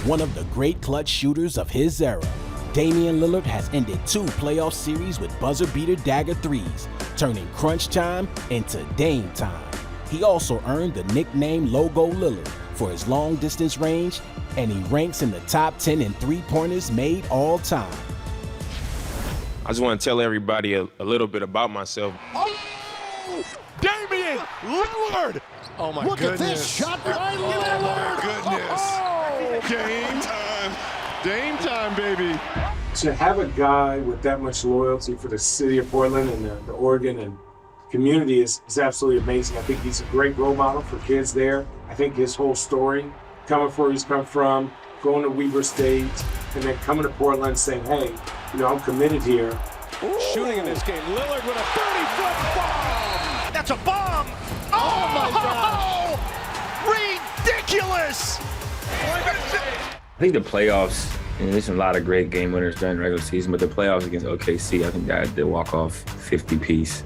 one of the great clutch shooters of his era. Damian Lillard has ended 2 playoff series with buzzer-beater dagger threes, turning crunch time into Dame time. He also earned the nickname Logo Lillard for his long-distance range, and he ranks in the top 10 in three-pointers made all time. I just want to tell everybody a little bit about myself. Oh, Damian Lillard! Oh my Look goodness. at this shot by Lillard! Oh my goodness. Oh. Game time. Dame time, baby. To have a guy with that much loyalty for the city of Portland and the Oregon and community is absolutely amazing. I think he's a great role model for kids there. I think his whole story, coming from where he's come from, going to Weber State, and then coming to Portland saying, hey, I'm committed here. Ooh. Shooting in this game. Lillard with a 30-foot bomb. That's a bomb. Oh my gosh. Ridiculous. I think the playoffs, there's a lot of great game winners during the regular season, but the playoffs against OKC, I think that the walk-off 50-piece,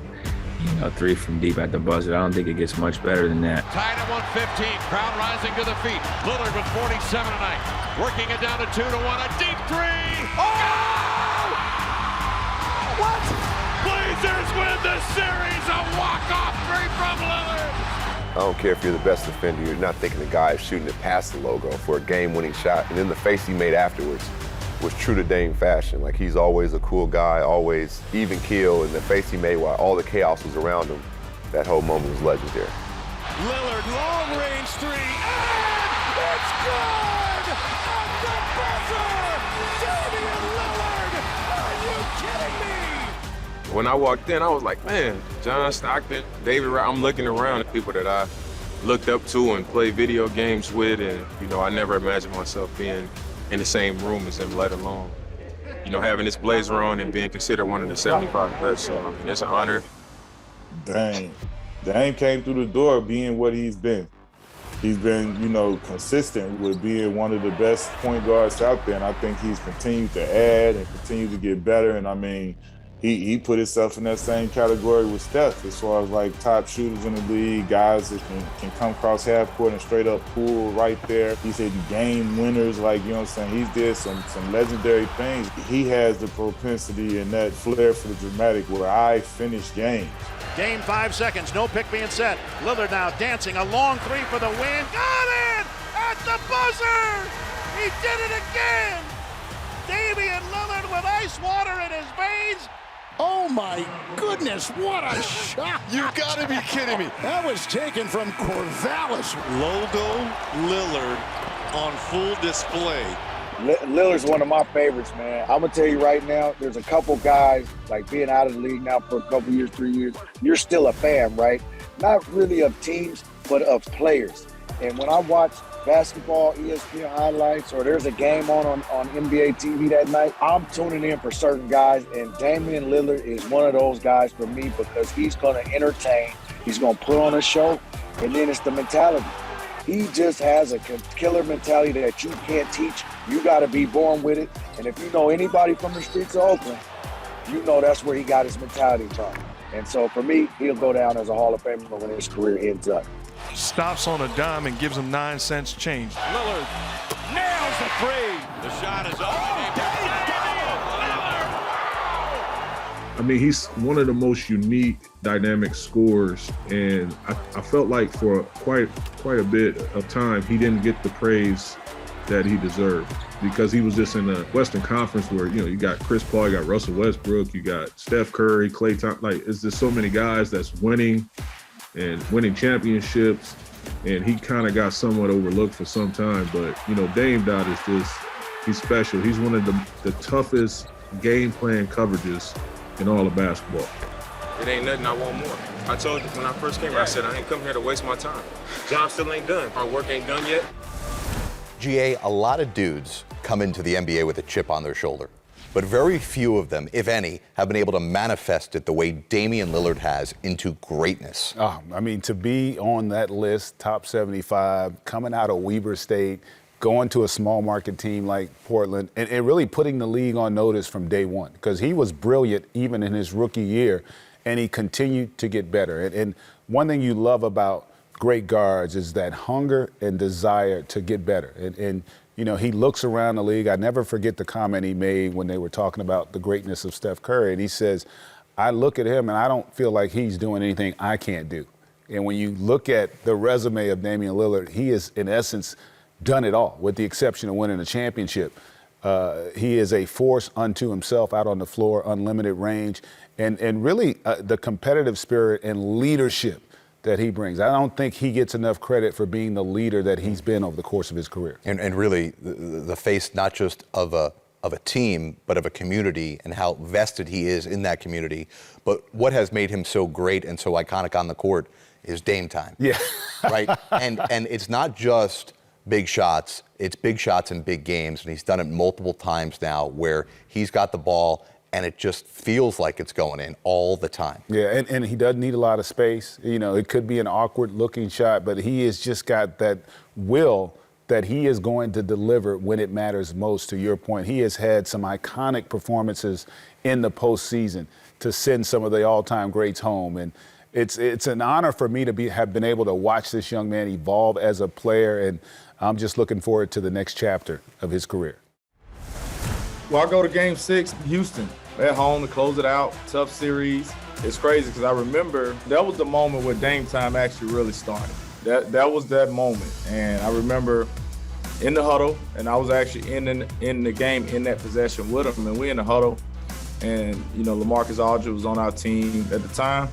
3 from deep at the buzzer. I don't think it gets much better than that. Tied at 115, crowd rising to the feet. Lillard with 47 tonight, working it down to 2-1, a deep 3. Oh! What? Blazers win the series, a walk-off 3 from Lillard. I don't care if you're the best defender, you're not thinking the guy shooting it past the logo for a game-winning shot. And then the face he made afterwards was true to Dame fashion. Like, he's always a cool guy, always even keel, and the face he made while all the chaos was around him, that whole moment was legendary. Lillard, long-range 3, and it's good! At the buzzer! Damian Lillard! Are you kidding me? When I walked in, I was like, man, John Stockton, David Wright. I'm looking around at people that I looked up to and played video games with, and, I never imagined myself being in the same room as him, let alone, having this blazer on and being considered one of the 75 best. So, it's an honor. Dame came through the door being what he's been. He's been, consistent with being one of the best point guards out there, and I think he's continued to add and continue to get better. And he put himself in that same category with Steph as far as like top shooters in the league, guys that can come across half court and straight up pull right there. He said game winners, he did some legendary things. He has the propensity and that flair for the dramatic where I finish games. Game 5 seconds, no pick being set. Lillard now dancing, a long 3 for the win. Got it! At the buzzer! He did it again! Damian Lillard with ice water in his veins. Oh my goodness, what a shot! You gotta be kidding me. That was taken from Corvallis. Logo Lillard on full display. Lillard's one of my favorites, man. I'm gonna tell you right now, there's a couple guys, like being out of the league now for a couple years, 3 years, you're still a fan, right? Not really of teams, but of players. And when I watch basketball, ESPN highlights, or there's a game on NBA TV that night, I'm tuning in for certain guys, and Damian Lillard is one of those guys for me because he's going to entertain, he's going to put on a show, and then it's the mentality. He just has a killer mentality that you can't teach. You got to be born with it, and if you know anybody from the streets of Oakland, that's where he got his mentality from. And so for me, he'll go down as a Hall of Famer when his career ends up. Stops on a dime and gives him 9 cents change. Lillard nails the 3. The shot is up. He's one of the most unique, dynamic scorers, and I felt like for quite a bit of time he didn't get the praise that he deserved because he was just in the Western Conference where you got Chris Paul, you got Russell Westbrook, you got Steph Curry, Klay Thompson. It's just so many guys that's winning and winning championships, and he kind of got somewhat overlooked for some time. But Dame Dot is he's special. He's one of the toughest game plan coverages in all of basketball. It ain't nothing I want more. I told you when I first came here, I said I ain't come here to waste my time. Job still ain't done. Our work ain't done yet. GA, a lot of dudes come into the NBA with a chip on their shoulder, but very few of them, if any, have been able to manifest it the way Damian Lillard has into greatness. To be on that list, top 75, coming out of Weber State, going to a small market team like Portland, and really putting the league on notice from day one, because he was brilliant even in his rookie year, and he continued to get better. And one thing you love about great guards is that hunger and desire to get better. And you know, he looks around the league. I never forget the comment he made when they were talking about the greatness of Steph Curry. And he says, I look at him and I don't feel like he's doing anything I can't do. And when you look at the resume of Damian Lillard, he has, in essence, done it all, with the exception of winning a championship. He is a force unto himself out on the floor, unlimited range, and really the competitive spirit and leadership that he brings. I don't think he gets enough credit for being the leader that he's been over the course of his career. And really, the face not just of a team, but of a community, and how vested he is in that community. But what has made him so great and so iconic on the court is Dame time. Yeah. Right? And it's not just big shots, it's big shots in big games. And he's done it multiple times now where he's got the ball and it just feels like it's going in all the time. Yeah, and he doesn't need a lot of space. You know, it could be an awkward-looking shot, but he has just got that will that he is going to deliver when it matters most, to your point. He has had some iconic performances in the postseason to send some of the all-time greats home. And it's an honor for me to have been able to watch this young man evolve as a player, and I'm just looking forward to the next chapter of his career. Well, I go to Game 6, Houston, at home to close it out. Tough series. It's crazy because I remember that was the moment where Dame time actually really started. That was that moment, and I remember in the huddle, and I was actually in the game in that possession with him, and we in the huddle, and you know LaMarcus Aldridge was on our team at the time,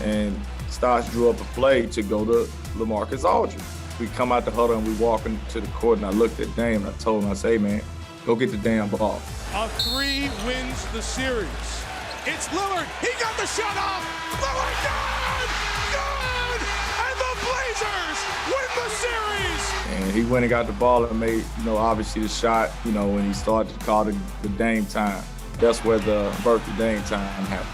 and Stosh drew up a play to go to LaMarcus Aldridge. We come out the huddle and we walk into the court, and I looked at Dame and I told him, I say, hey man, go get the damn ball. A 3 wins the series. It's Lillard. He got the shot off. Lillard, good! And the Blazers win the series. And he went and got the ball and made, you know, obviously the shot, you know, when he started to call the Dame time. That's where the birth of Dame time happened.